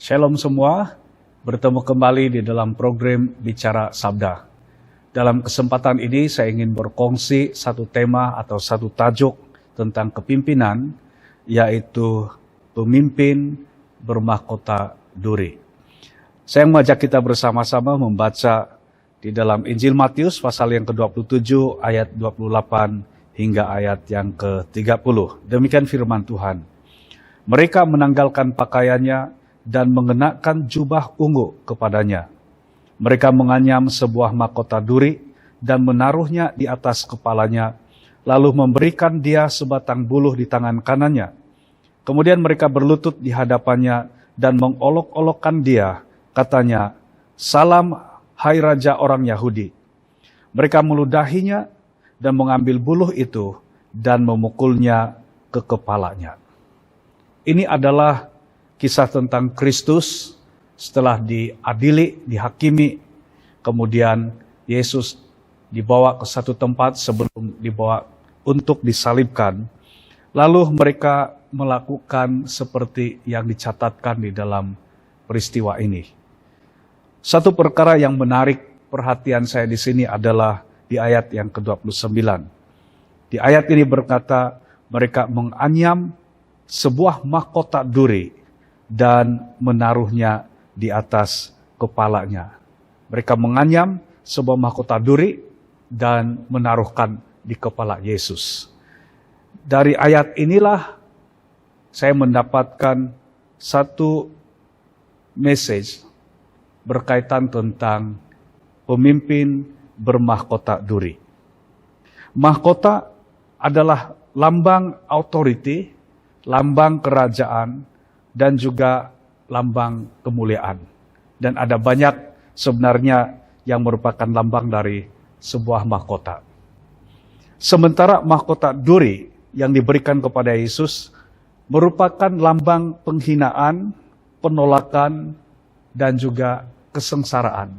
Shalom semua, bertemu kembali di dalam program Bicara Sabda. Dalam kesempatan ini saya ingin berkongsi satu tema atau satu tajuk tentang kepimpinan, yaitu pemimpin bermahkota duri. Saya mengajak kita bersama-sama membaca di dalam Injil Matius pasal yang ke-27 ayat 28 hingga ayat yang ke-30. Demikian firman Tuhan. Mereka menanggalkan pakaiannya dan mengenakan jubah ungu kepadanya. Mereka menganyam sebuah mahkota duri dan menaruhnya di atas kepalanya, lalu memberikan dia sebatang buluh di tangan kanannya. Kemudian mereka berlutut di hadapannya dan mengolok-olokkan dia, katanya, "Salam, hai Raja orang Yahudi." Mereka meludahinya dan mengambil buluh itu dan memukulnya ke kepalanya. Ini adalah kisah tentang Kristus setelah diadili, dihakimi, kemudian Yesus dibawa ke satu tempat sebelum dibawa untuk disalibkan. Lalu mereka melakukan seperti yang dicatatkan di dalam peristiwa ini. Satu perkara yang menarik perhatian saya di sini adalah di ayat yang ke-29. Di ayat ini berkata, mereka menganyam sebuah mahkota duri dan menaruhnya di atas kepalanya. Mereka menganyam sebuah mahkota duri dan menaruhkan di kepala Yesus. Dari ayat inilah saya mendapatkan satu message berkaitan tentang pemimpin bermahkota duri. Mahkota adalah lambang authority, lambang kerajaan, dan juga lambang kemuliaan. Dan ada banyak sebenarnya yang merupakan lambang dari sebuah mahkota. Sementara mahkota duri yang diberikan kepada Yesus merupakan lambang penghinaan, penolakan, dan juga kesengsaraan.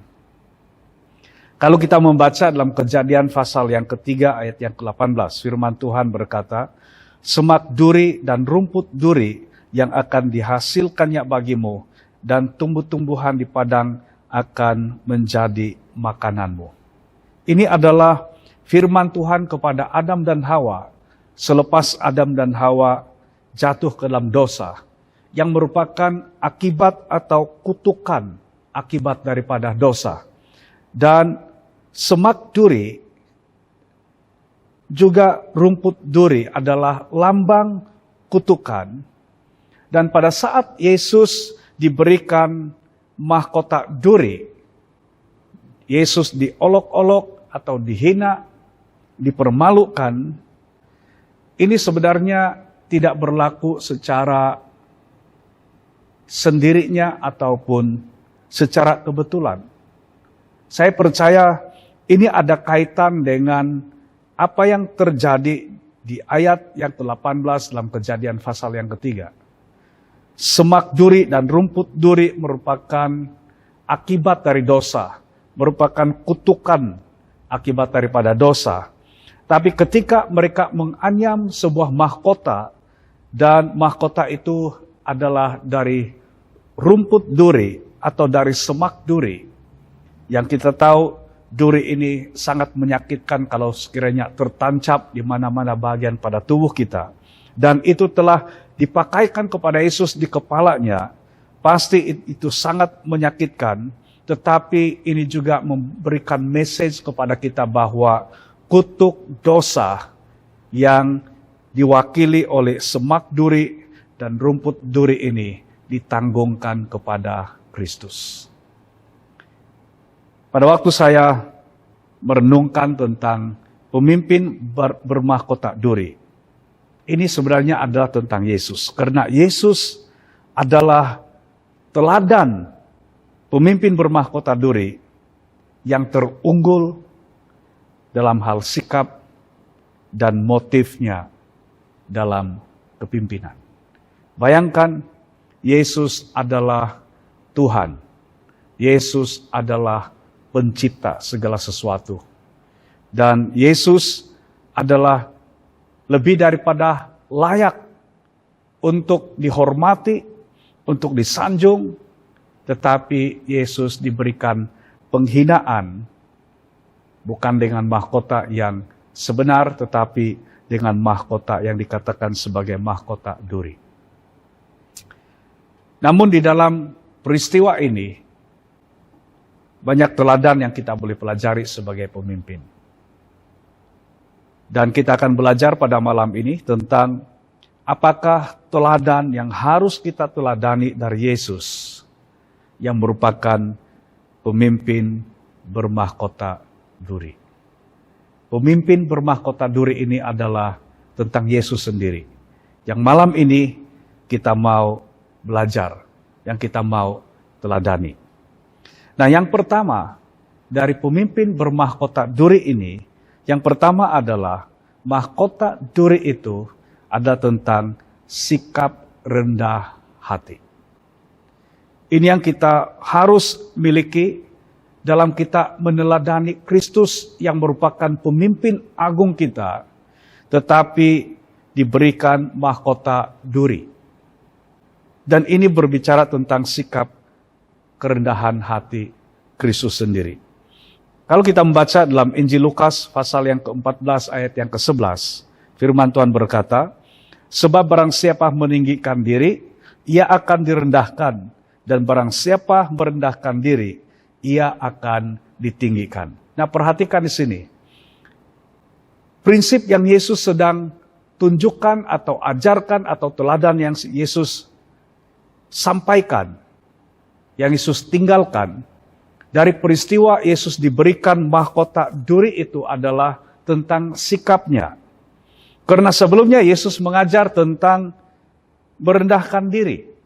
Kalau kita membaca dalam Kejadian pasal yang ketiga ayat yang ke-18, firman Tuhan berkata, "Semak duri dan rumput duri yang akan dihasilkannya bagimu, dan tumbuh-tumbuhan di padang akan menjadi makananmu." Ini adalah firman Tuhan kepada Adam dan Hawa selepas Adam dan Hawa jatuh ke dalam dosa, yang merupakan akibat atau kutukan akibat daripada dosa. Dan semak duri, juga rumput duri adalah lambang kutukan. Dan pada saat Yesus diberikan mahkota duri, Yesus diolok-olok atau dihina, dipermalukan, ini sebenarnya tidak berlaku secara sendirinya ataupun secara kebetulan. Saya percaya ini ada kaitan dengan apa yang terjadi di ayat yang ke-18 dalam Kejadian pasal yang ketiga. Semak duri dan rumput duri merupakan akibat dari dosa, merupakan kutukan akibat daripada dosa. Tapi ketika mereka menganyam sebuah mahkota, dan mahkota itu adalah dari rumput duri atau dari semak duri, yang kita tahu duri ini sangat menyakitkan kalau sekiranya tertancap di mana-mana bagian pada tubuh kita. Dan itu telah dipakaikan kepada Yesus di kepalanya, pasti itu sangat menyakitkan, tetapi ini juga memberikan message kepada kita bahwa kutuk dosa yang diwakili oleh semak duri dan rumput duri ini ditanggungkan kepada Kristus. Pada waktu saya merenungkan tentang pemimpin bermahkota duri, ini sebenarnya adalah tentang Yesus. Karena Yesus adalah teladan pemimpin bermahkota duri yang terunggul dalam hal sikap dan motifnya dalam kepimpinan. Bayangkan, Yesus adalah Tuhan. Yesus adalah pencipta segala sesuatu. Dan Yesus adalah lebih daripada layak untuk dihormati, untuk disanjung, tetapi Yesus diberikan penghinaan bukan dengan mahkota yang sebenar, tetapi dengan mahkota yang dikatakan sebagai mahkota duri. Namun di dalam peristiwa ini, banyak teladan yang kita boleh pelajari sebagai pemimpin. Dan kita akan belajar pada malam ini tentang apakah teladan yang harus kita teladani dari Yesus yang merupakan pemimpin bermahkota duri. Pemimpin bermahkota duri ini adalah tentang Yesus sendiri. Yang malam ini kita mau belajar, yang kita mau teladani. Nah, yang pertama dari pemimpin bermahkota duri ini, yang pertama adalah mahkota duri itu ada tentang sikap rendah hati. Ini yang kita harus miliki dalam kita meneladani Kristus yang merupakan pemimpin agung kita, tetapi diberikan mahkota duri. Dan ini berbicara tentang sikap kerendahan hati Kristus sendiri. Kalau kita membaca dalam Injil Lukas pasal yang ke-14 ayat yang ke-11, firman Tuhan berkata, sebab barang siapa meninggikan diri, ia akan direndahkan, dan barang siapa merendahkan diri, ia akan ditinggikan. Nah, perhatikan di sini. Prinsip yang Yesus sedang tunjukkan atau ajarkan atau teladan yang Yesus sampaikan, yang Yesus tinggalkan, dari peristiwa Yesus diberikan mahkota duri itu adalah tentang sikapnya. Karena sebelumnya Yesus mengajar tentang merendahkan diri.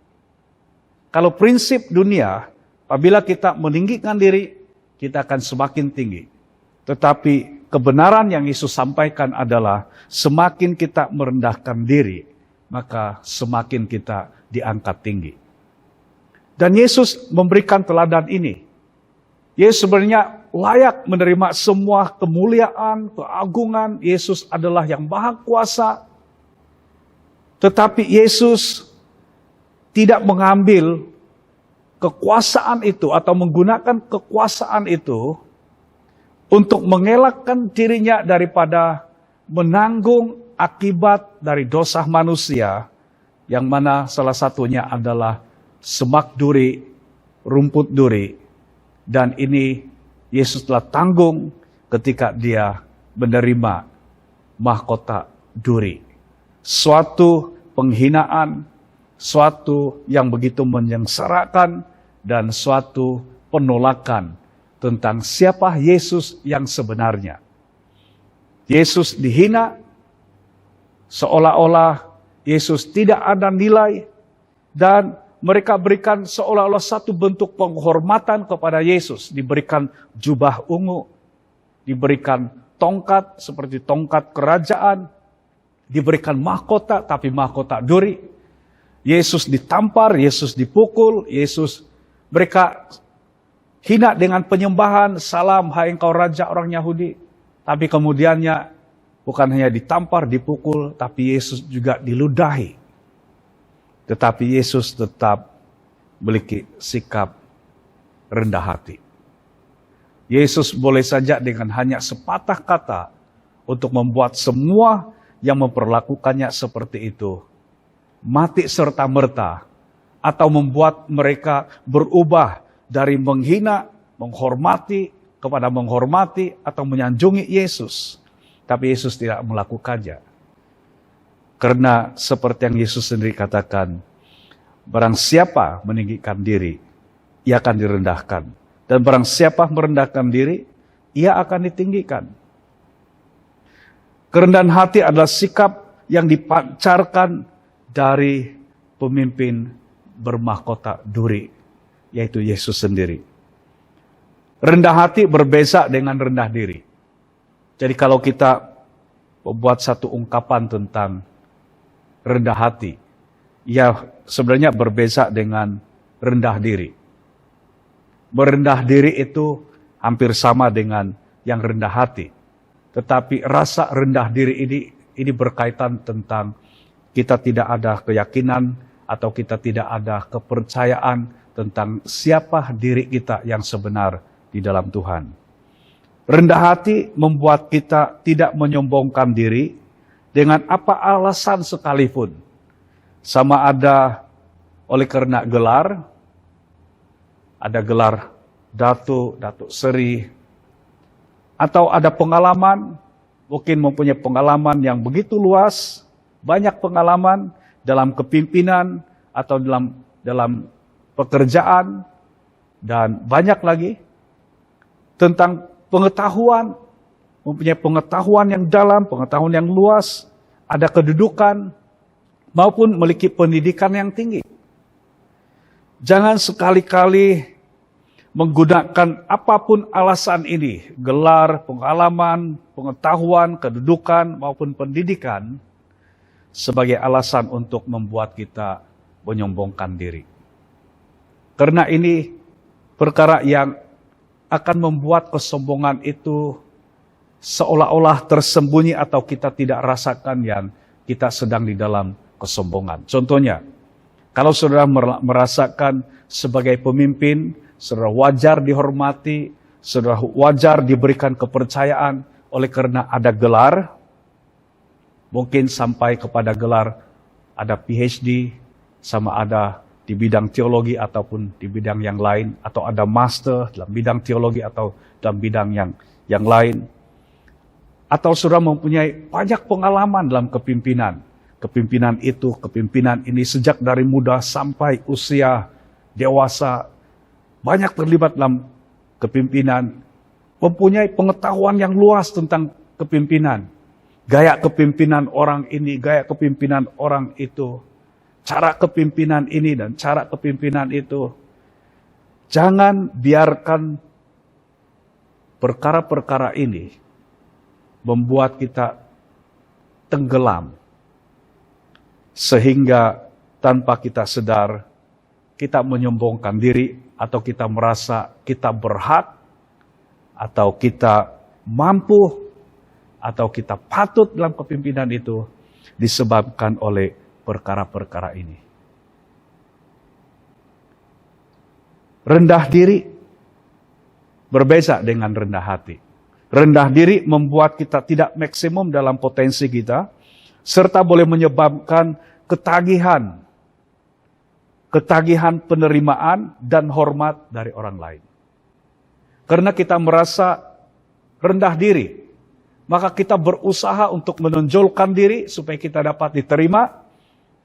Kalau prinsip dunia, apabila kita meninggikan diri, kita akan semakin tinggi. Tetapi kebenaran yang Yesus sampaikan adalah semakin kita merendahkan diri, maka semakin kita diangkat tinggi. Dan Yesus memberikan teladan ini. Yesus sebenarnya layak menerima semua kemuliaan, keagungan. Yesus adalah yang maha kuasa. Tetapi Yesus tidak mengambil kekuasaan itu atau menggunakan kekuasaan itu untuk mengelakkan dirinya daripada menanggung akibat dari dosa manusia, yang mana salah satunya adalah semak duri, rumput duri. Dan ini Yesus telah tanggung ketika dia menerima mahkota duri. Suatu penghinaan, suatu yang begitu menyengsarakan, dan suatu penolakan tentang siapa Yesus yang sebenarnya. Yesus dihina, seolah-olah Yesus tidak ada nilai, dan mereka berikan seolah-olah satu bentuk penghormatan kepada Yesus. Diberikan jubah ungu, diberikan tongkat seperti tongkat kerajaan, diberikan mahkota tapi mahkota duri. Yesus ditampar, Yesus dipukul, mereka hina dengan penyembahan, salam hai engkau raja orang Yahudi. Tapi kemudiannya bukan hanya ditampar, dipukul, tapi Yesus juga diludahi. Tetapi Yesus tetap memiliki sikap rendah hati. Yesus boleh saja dengan hanya sepatah kata untuk membuat semua yang memperlakukannya seperti itu mati serta-merta, atau membuat mereka berubah dari menghina, menghormati, kepada menghormati atau menyanjungi Yesus. Tapi Yesus tidak melakukannya. Karena seperti yang Yesus sendiri katakan, barang siapa meninggikan diri, ia akan direndahkan. Dan barang siapa merendahkan diri, ia akan ditinggikan. Kerendahan hati adalah sikap yang dipancarkan dari pemimpin bermahkota duri, yaitu Yesus sendiri. Rendah hati berbeza dengan rendah diri. Jadi kalau kita membuat satu ungkapan tentang rendah hati, ya sebenarnya berbeza dengan rendah diri. Merendah diri itu hampir sama dengan yang rendah hati. Tetapi rasa rendah diri ini berkaitan tentang kita tidak ada keyakinan atau kita tidak ada kepercayaan tentang siapa diri kita yang sebenar di dalam Tuhan. Rendah hati membuat kita tidak menyombongkan diri dengan apa alasan sekalipun. Sama ada oleh karena gelar, ada gelar Datuk Seri, atau ada pengalaman, mungkin mempunyai pengalaman yang begitu luas, banyak pengalaman dalam kepimpinan atau dalam pekerjaan, dan banyak lagi tentang pengetahuan, mempunyai pengetahuan yang dalam, pengetahuan yang luas, ada kedudukan, maupun memiliki pendidikan yang tinggi. Jangan sekali-kali menggunakan apapun alasan ini, gelar, pengalaman, pengetahuan, kedudukan, maupun pendidikan, sebagai alasan untuk membuat kita menyombongkan diri. Karena ini perkara yang akan membuat kesombongan itu seolah-olah tersembunyi atau kita tidak rasakan yang kita sedang di dalam kesombongan. Contohnya, kalau saudara merasakan sebagai pemimpin, saudara wajar dihormati, saudara wajar diberikan kepercayaan oleh karena ada gelar, mungkin sampai kepada gelar ada PhD, sama ada di bidang teologi ataupun di bidang yang lain, atau ada master dalam bidang teologi atau dalam bidang yang lain. Atau saudara mempunyai banyak pengalaman dalam kepimpinan. Kepimpinan ini sejak dari muda sampai usia dewasa, banyak terlibat dalam kepimpinan, mempunyai pengetahuan yang luas tentang kepimpinan. Gaya kepimpinan orang ini, gaya kepimpinan orang itu, cara kepimpinan ini dan cara kepimpinan itu. Jangan biarkan perkara-perkara ini membuat kita tenggelam, sehingga tanpa kita sadar, kita menyombongkan diri, atau kita merasa kita berhak, atau kita mampu, atau kita patut dalam kepimpinan itu, disebabkan oleh perkara-perkara ini. Rendah diri berbeda dengan rendah hati. Rendah diri membuat kita tidak maksimum dalam potensi kita, serta boleh menyebabkan ketagihan penerimaan dan hormat dari orang lain. Karena kita merasa rendah diri, maka kita berusaha untuk menonjolkan diri supaya kita dapat diterima,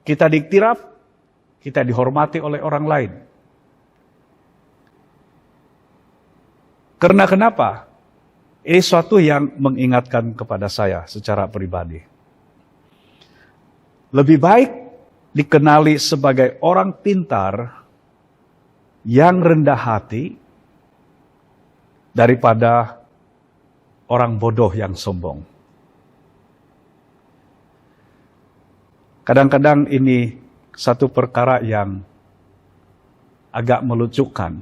kita diiktiraf, kita dihormati oleh orang lain. Karena kenapa? Ini suatu yang mengingatkan kepada saya secara pribadi. Lebih baik dikenali sebagai orang pintar yang rendah hati daripada orang bodoh yang sombong. Kadang-kadang ini satu perkara yang agak melucukan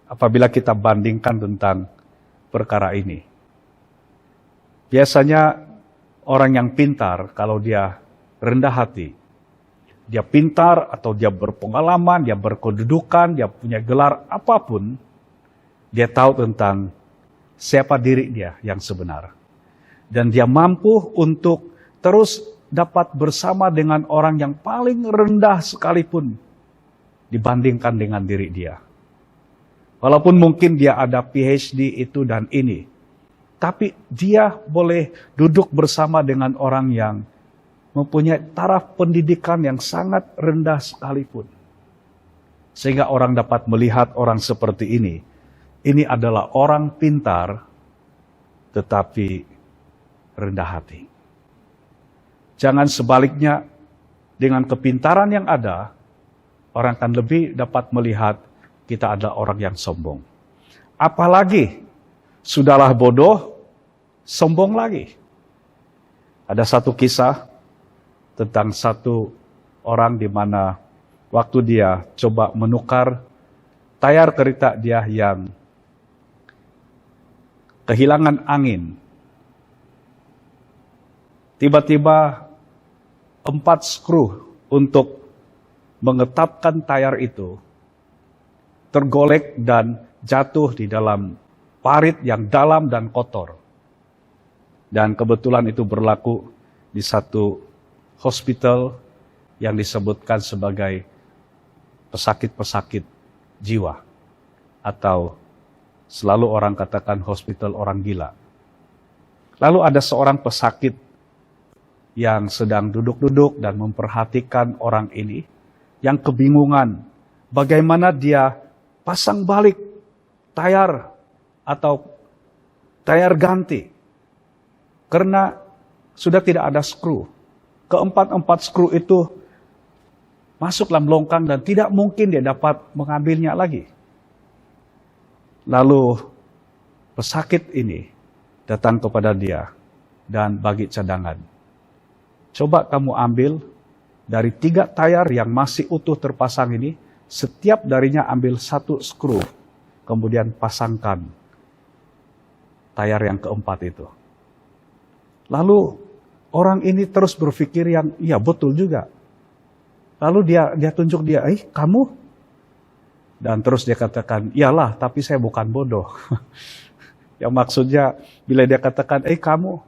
apabila kita bandingkan tentang perkara ini. Biasanya orang yang pintar, kalau dia rendah hati, dia pintar atau dia berpengalaman, dia berkedudukan, dia punya gelar apapun, dia tahu tentang siapa diri dia yang sebenar. Dan dia mampu untuk terus dapat bersama dengan orang yang paling rendah sekalipun dibandingkan dengan diri dia. Walaupun mungkin dia ada PhD itu dan ini, tapi dia boleh duduk bersama dengan orang yang mempunyai taraf pendidikan yang sangat rendah sekalipun. Sehingga orang dapat melihat orang seperti ini adalah orang pintar tetapi rendah hati. Jangan sebaliknya, dengan kepintaran yang ada, orang akan lebih dapat melihat kita adalah orang yang sombong. Apalagi sudahlah bodoh, sombong lagi. Ada satu kisah tentang satu orang di mana waktu dia coba menukar tayar kereta dia yang kehilangan angin. Tiba-tiba 4 skru untuk mengetapkan tayar itu tergolek dan jatuh di dalam parit yang dalam dan kotor. Dan kebetulan itu berlaku di satu hospital yang disebutkan sebagai pesakit-pesakit jiwa. Atau selalu orang katakan hospital orang gila. Lalu ada seorang pesakit yang sedang duduk-duduk dan memperhatikan orang ini, yang kebingungan bagaimana dia pasang balik tayar atau tayar ganti. Karena sudah tidak ada skru. Keempat-empat skru itu masuk dalam longkang dan tidak mungkin dia dapat mengambilnya lagi. Lalu pesakit ini datang kepada dia dan bagi cadangan. Coba kamu ambil dari 3 tayar yang masih utuh terpasang ini, setiap darinya ambil 1 skru, kemudian pasangkan tayar yang keempat itu. Lalu orang ini terus berpikir yang, iya betul juga. Lalu dia tunjuk dia, kamu? Dan terus dia katakan, iyalah tapi saya bukan bodoh. Yang maksudnya, bila dia katakan, kamu,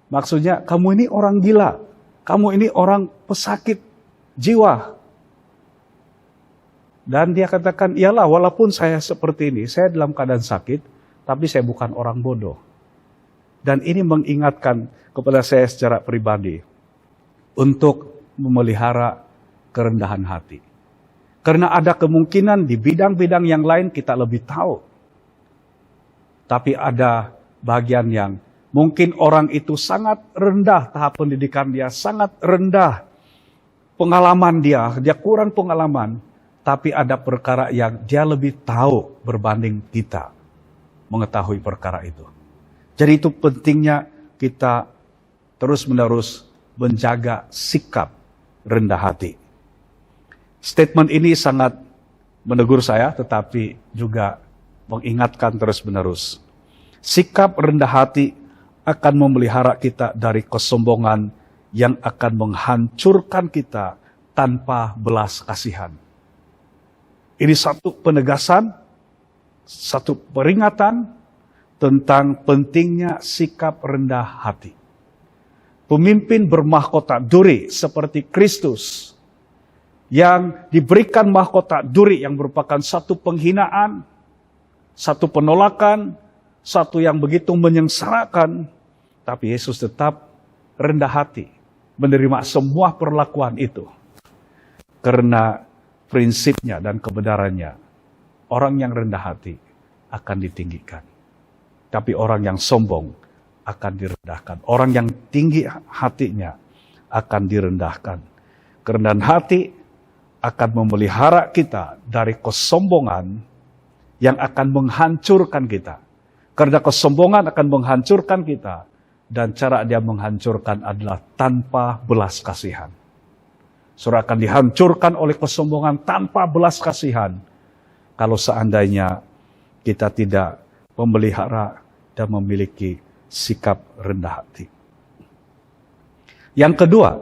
maksudnya kamu ini orang gila. Kamu ini orang pesakit jiwa. Dan dia katakan, iyalah walaupun saya seperti ini, saya dalam keadaan sakit, tapi saya bukan orang bodoh. Dan ini mengingatkan kepada saya secara pribadi untuk memelihara kerendahan hati. Karena ada kemungkinan di bidang-bidang yang lain kita lebih tahu. Tapi ada bagian yang mungkin orang itu sangat rendah, tahap pendidikan dia sangat rendah. Pengalaman dia kurang pengalaman. Tapi ada perkara yang dia lebih tahu berbanding kita mengetahui perkara itu. Jadi itu pentingnya kita terus-menerus menjaga sikap rendah hati. Statement ini sangat menegur saya, tetapi juga mengingatkan terus-menerus. Sikap rendah hati akan memelihara kita dari kesombongan yang akan menghancurkan kita tanpa belas kasihan. Ini satu penegasan, satu peringatan tentang pentingnya sikap rendah hati. Pemimpin bermahkota duri seperti Kristus yang diberikan mahkota duri yang merupakan satu penghinaan, satu penolakan, satu yang begitu menyengsarakan, tapi Yesus tetap rendah hati menerima semua perlakuan itu. Karena prinsipnya dan kebenarannya, orang yang rendah hati akan ditinggikan. Tapi orang yang sombong akan direndahkan. Orang yang tinggi hatinya akan direndahkan. Kerendahan hati akan memelihara kita dari kesombongan yang akan menghancurkan kita. Karena kesombongan akan menghancurkan kita. Dan cara dia menghancurkan adalah tanpa belas kasihan. Saudara akan dihancurkan oleh kesombongan tanpa belas kasihan. Kalau seandainya kita tidak memelihara dan memiliki sikap rendah hati. Yang kedua,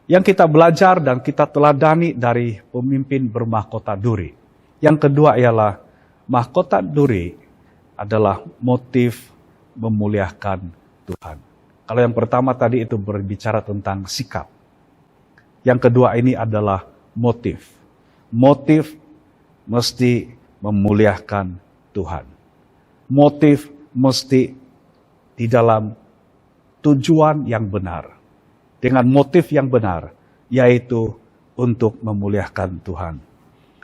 yang kita belajar dan kita teladani dari pemimpin bermahkota duri. Yang kedua ialah mahkota duri adalah motif memuliakan Tuhan. Kalau yang pertama tadi itu berbicara tentang sikap. Yang kedua ini adalah motif. Motif mesti memuliakan Tuhan. Motif mesti di dalam tujuan yang benar. Dengan motif yang benar, yaitu untuk memuliakan Tuhan.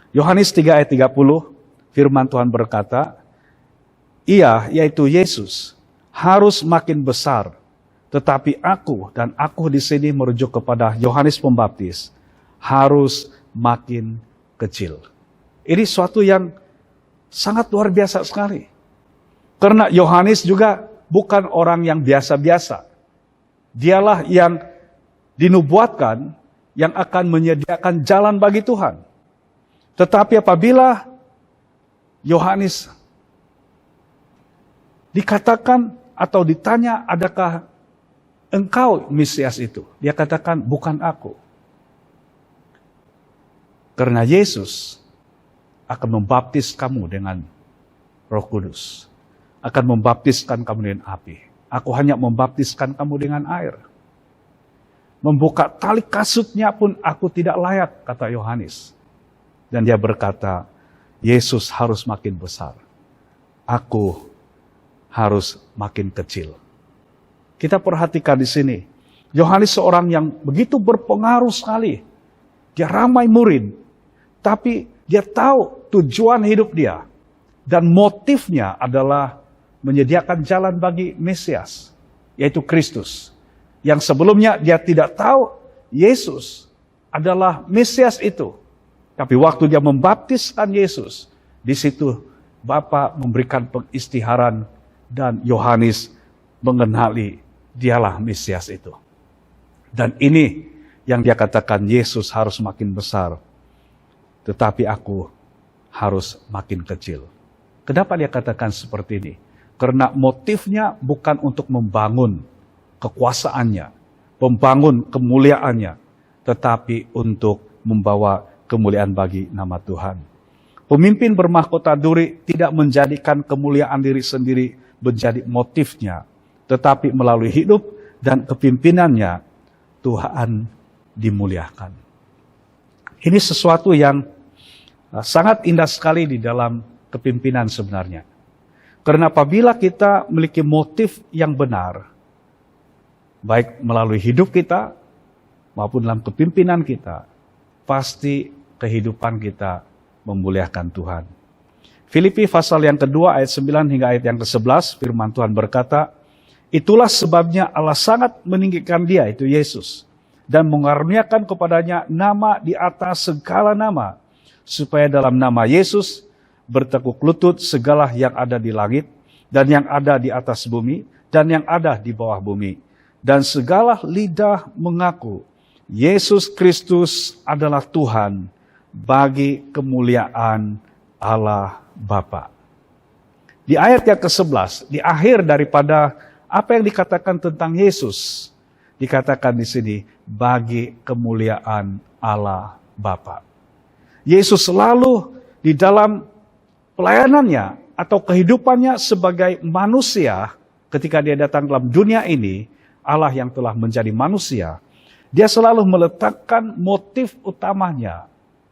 Yohanes 3 ayat 30, firman Tuhan berkata, Ia, yaitu Yesus, harus makin besar, tetapi aku di sini merujuk kepada Yohanes Pembaptis, harus makin kecil. Ini suatu yang sangat luar biasa sekali. Karena Yohanes juga bukan orang yang biasa-biasa. Dialah yang dinubuatkan yang akan menyediakan jalan bagi Tuhan. Tetapi apabila Yohanes dikatakan atau ditanya, adakah engkau Mesias itu? Dia katakan, bukan aku. Karena Yesus akan membaptis kamu dengan Roh Kudus. Akan membaptiskan kamu dengan api. Aku hanya membaptiskan kamu dengan air. Membuka tali kasutnya pun aku tidak layak, kata Yohanes. Dan dia berkata, Yesus harus makin besar. Aku harus makin kecil. Kita perhatikan di sini. Yohanes seorang yang begitu berpengaruh sekali. Dia ramai murid. Tapi dia tahu tujuan hidup dia. Dan motifnya adalah menyediakan jalan bagi Mesias, yaitu Kristus. Yang sebelumnya dia tidak tahu Yesus adalah Mesias itu. Tapi waktu dia membaptiskan Yesus, di situ Bapa memberikan pengistiharan dan Yohanes mengenali dialah Mesias itu. Dan ini yang dia katakan, Yesus harus makin besar, tetapi aku harus makin kecil. Kenapa dia katakan seperti ini? Karena motifnya bukan untuk membangun kekuasaannya, membangun kemuliaannya, tetapi untuk membawa kemuliaan bagi nama Tuhan. Pemimpin bermahkota duri tidak menjadikan kemuliaan diri sendiri menjadi motifnya, tetapi melalui hidup dan kepimpinannya, Tuhan dimuliakan. Ini sesuatu yang sangat indah sekali di dalam kepimpinan sebenarnya. Karena apabila kita memiliki motif yang benar, baik melalui hidup kita maupun dalam kepimpinan kita, pasti kehidupan kita memuliakan Tuhan. Filipi pasal yang kedua ayat 9 hingga ayat yang ke-11, firman Tuhan berkata, itulah sebabnya Allah sangat meninggikan dia, itu Yesus, dan mengaruniakan kepadanya nama di atas segala nama, supaya dalam nama Yesus bertekuk lutut segala yang ada di langit, dan yang ada di atas bumi, dan yang ada di bawah bumi. Dan segala lidah mengaku, Yesus Kristus adalah Tuhan, bagi kemuliaan Allah Bapa. Di ayat yang ke-11, di akhir daripada apa yang dikatakan tentang Yesus, dikatakan di sini, bagi kemuliaan Allah Bapa. Yesus selalu di dalam pelayanannya atau kehidupannya sebagai manusia, ketika dia datang dalam dunia ini, Allah yang telah menjadi manusia, dia selalu meletakkan motif utamanya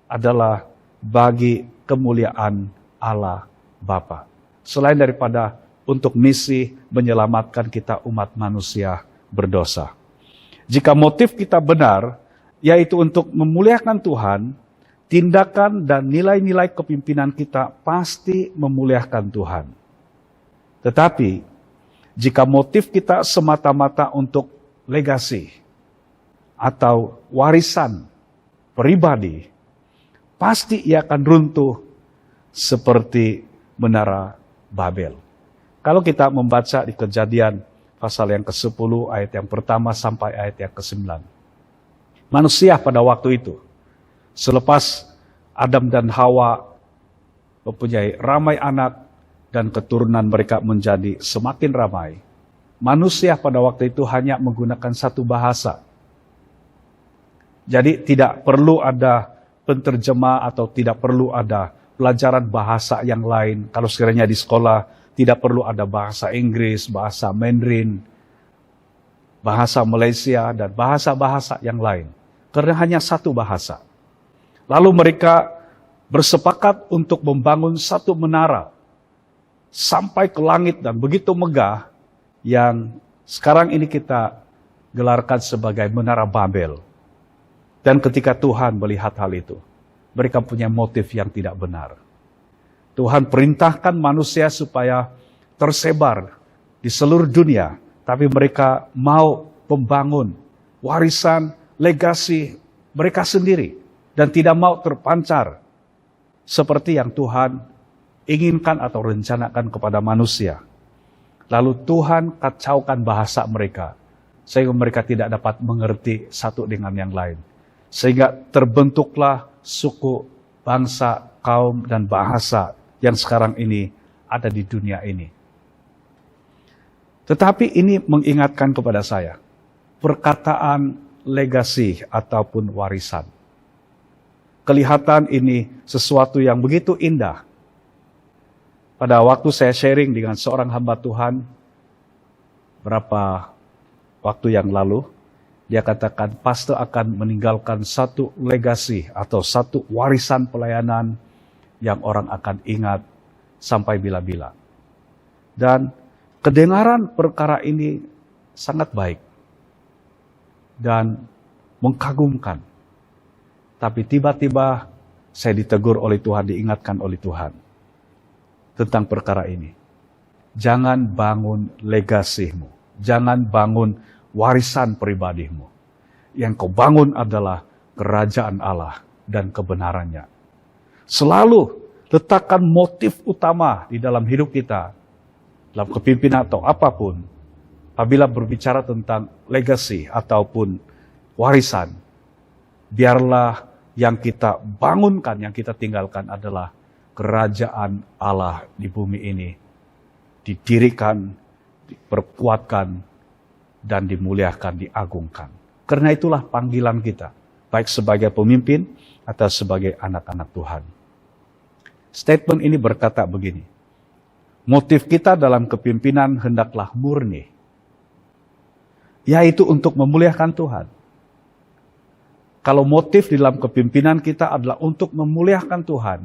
adalah bagi kemuliaan Allah Bapa. Selain daripada untuk misi menyelamatkan kita umat manusia berdosa. Jika motif kita benar, yaitu untuk memuliakan Tuhan, tindakan dan nilai-nilai kepimpinan kita pasti memuliakan Tuhan. Tetapi, jika motif kita semata-mata untuk legasi atau warisan pribadi, pasti ia akan runtuh seperti menara Babel. Kalau kita membaca di Kejadian pasal yang ke-10 ayat yang pertama sampai ayat yang ke-9. Manusia pada waktu itu, selepas Adam dan Hawa mempunyai ramai anak dan keturunan mereka menjadi semakin ramai, manusia pada waktu itu hanya menggunakan satu bahasa. Jadi tidak perlu ada penterjemah atau tidak perlu ada pelajaran bahasa yang lain. Kalau sekiranya di sekolah tidak perlu ada bahasa Inggris, bahasa Mandarin, bahasa Malaysia, dan bahasa-bahasa yang lain. Karena hanya satu bahasa. Lalu mereka bersepakat untuk membangun satu menara sampai ke langit dan begitu megah yang sekarang ini kita gelarkan sebagai Menara Babel. Dan ketika Tuhan melihat hal itu, mereka punya motif yang tidak benar. Tuhan perintahkan manusia supaya tersebar di seluruh dunia, tapi mereka mau membangun warisan, legasi mereka sendiri, dan tidak mau terpancar seperti yang Tuhan inginkan atau rencanakan kepada manusia. Lalu Tuhan kacaukan bahasa mereka, sehingga mereka tidak dapat mengerti satu dengan yang lain. Sehingga terbentuklah suku, bangsa, kaum, dan bahasa yang sekarang ini ada di dunia ini. Tetapi ini mengingatkan kepada saya, perkataan legasi ataupun warisan. kelihatan ini sesuatu yang begitu indah. Pada waktu saya sharing dengan seorang hamba Tuhan, berapa waktu yang lalu, dia katakan pastor akan meninggalkan satu legasi atau satu warisan pelayanan yang orang akan ingat sampai bila-bila. Dan kedengaran perkara ini sangat baik dan mengkagumkan. Tapi tiba-tiba saya ditegur oleh Tuhan, diingatkan oleh Tuhan tentang perkara ini. Jangan bangun legasimu, jangan bangun warisan pribadimu. Yang kau bangun adalah kerajaan Allah dan kebenarannya. Selalu letakkan motif utama di dalam hidup kita, dalam kepimpinan atau apapun, apabila berbicara tentang legacy ataupun warisan, biarlah yang kita bangunkan, yang kita tinggalkan adalah kerajaan Allah di bumi ini, didirikan, diperkuatkan, dan dimuliakan, diagungkan. Karena itulah panggilan kita, baik sebagai pemimpin atau sebagai anak-anak Tuhan. Statement ini berkata begini, motif kita dalam kepimpinan hendaklah murni, yaitu untuk memuliakan Tuhan. Kalau motif di dalam kepimpinan kita adalah untuk memuliakan Tuhan,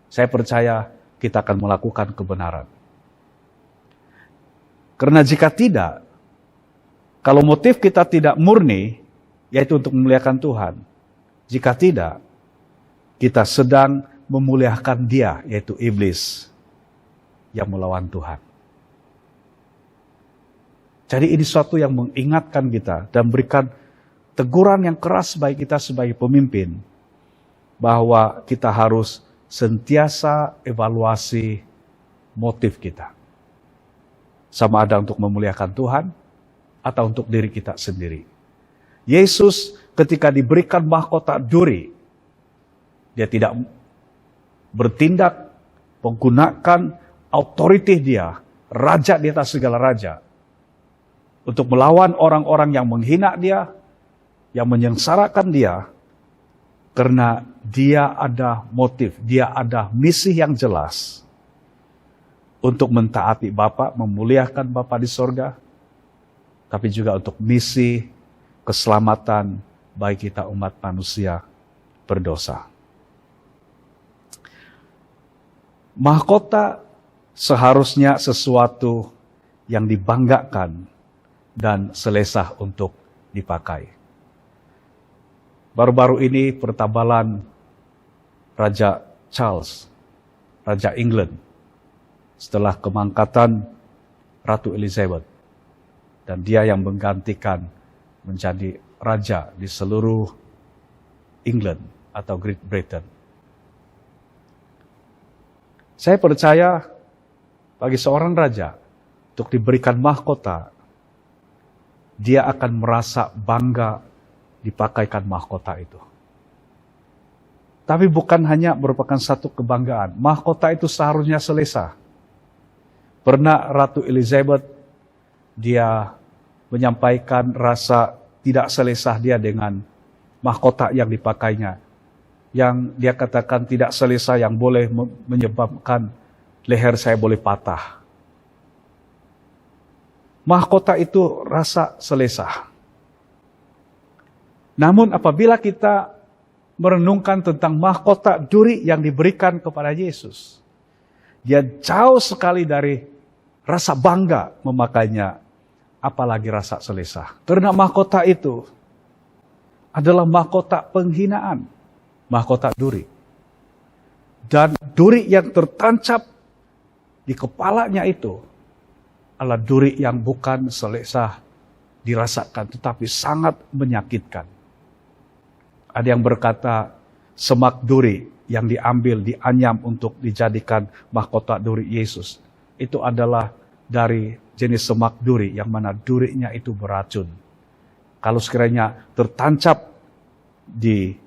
saya percaya kita akan melakukan kebenaran. Karena jika tidak, kalau motif kita tidak murni, yaitu untuk memuliakan Tuhan, jika tidak, kita sedang memuliakan dia, yaitu iblis, yang melawan Tuhan. Jadi ini suatu yang mengingatkan kita dan berikan teguran yang keras bagi kita sebagai pemimpin, bahwa kita harus sentiasa evaluasi motif kita. Sama ada untuk memuliakan Tuhan, atau untuk diri kita sendiri. Yesus ketika diberikan mahkota duri, dia tidak bertindak menggunakan otoritas dia, raja di atas segala raja, untuk melawan orang-orang yang menghina dia, yang menyengsarakan dia, karena dia ada motif, dia ada misi yang jelas untuk mentaati Bapa, memuliakan Bapa di sorga, tapi juga untuk misi keselamatan bagi kita umat manusia berdosa. Mahkota seharusnya sesuatu yang dibanggakan dan selesa untuk dipakai. Baru-baru ini pertabalan Raja Charles, Raja England, setelah kemangkatan Ratu Elizabeth. Dan dia yang menggantikan menjadi raja di seluruh England atau Great Britain. Saya percaya bagi seorang raja untuk diberikan mahkota, dia akan merasa bangga dipakaikan mahkota itu. Tapi bukan hanya merupakan satu kebanggaan, mahkota itu seharusnya selesa. Pernah Ratu Elizabeth, dia menyampaikan rasa tidak selesa dia dengan mahkota yang dipakainya. Yang dia katakan tidak selesa yang boleh menyebabkan leher saya boleh patah. Mahkota itu rasa selesa. Namun apabila kita merenungkan tentang mahkota duri yang diberikan kepada Yesus, dia jauh sekali dari rasa bangga memakainya, apalagi rasa selesa. Karena mahkota itu adalah mahkota penghinaan, mahkota duri. Dan duri yang tertancap di kepalanya itu adalah duri yang bukan selesa dirasakan, tetapi sangat menyakitkan. Ada yang berkata semak duri yang diambil, dianyam untuk dijadikan mahkota duri Yesus, itu adalah dari jenis semak duri yang mana durinya itu beracun. Kalau sekiranya tertancap di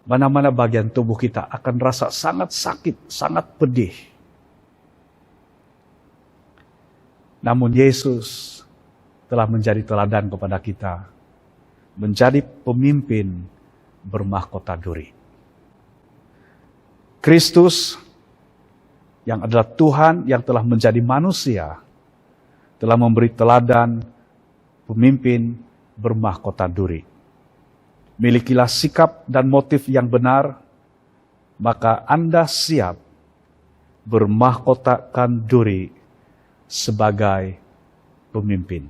mana-mana bagian tubuh kita, akan rasa sangat sakit, sangat pedih. Namun Yesus telah menjadi teladan kepada kita, menjadi pemimpin bermahkota duri. Kristus yang adalah Tuhan yang telah menjadi manusia, telah memberi teladan pemimpin bermahkota duri. Milikilah sikap dan motif yang benar, maka Anda siap bermahkotakan duri sebagai pemimpin.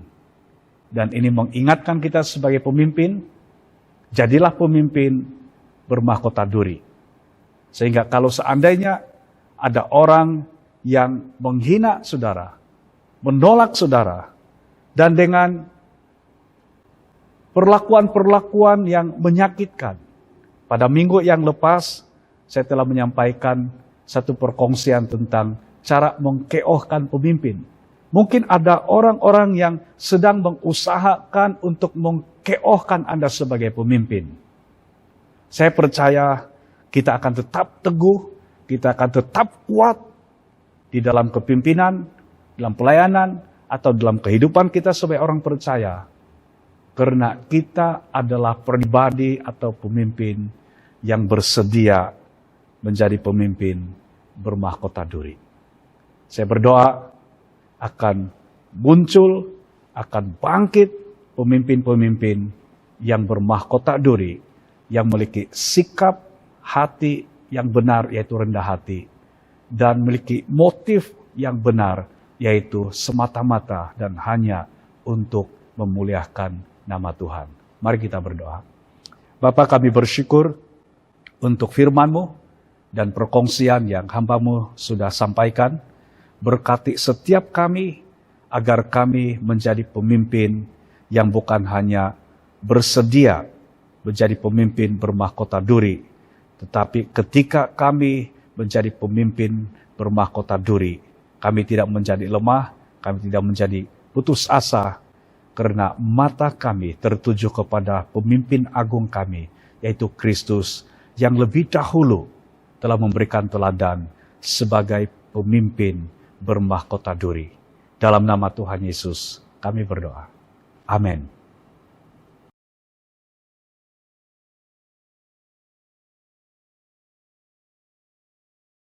Dan ini mengingatkan kita sebagai pemimpin, jadilah pemimpin bermahkota duri. Sehingga kalau seandainya ada orang yang menghina saudara, menolak saudara, dan dengan perlakuan-perlakuan yang menyakitkan. Pada minggu yang lepas, saya telah menyampaikan satu perkongsian tentang cara mengkeohkan pemimpin. Mungkin ada orang-orang yang sedang mengusahakan untuk mengkeohkan Anda sebagai pemimpin. Saya percaya kita akan tetap teguh, kita akan tetap kuat di dalam kepimpinan, dalam pelayanan, atau dalam kehidupan kita sebagai orang percaya. Karena kita adalah pribadi atau pemimpin yang bersedia menjadi pemimpin bermahkota duri. Saya berdoa akan muncul, akan bangkit pemimpin-pemimpin yang bermahkota duri, yang memiliki sikap hati yang benar, yaitu rendah hati, dan memiliki motif yang benar, yaitu semata-mata dan hanya untuk memuliakan nama Tuhan. Mari kita berdoa. Bapa, kami bersyukur untuk firman-Mu dan perkongsian yang hamba-Mu sudah sampaikan. Berkati setiap kami agar kami menjadi pemimpin yang bukan hanya bersedia menjadi pemimpin bermahkota duri, tetapi ketika kami menjadi pemimpin bermahkota duri, kami tidak menjadi lemah, kami tidak menjadi putus asa, karena mata kami tertuju kepada pemimpin agung kami, yaitu Kristus, yang lebih dahulu telah memberikan teladan sebagai pemimpin bermahkota duri. Dalam nama Tuhan Yesus, kami berdoa. Amin.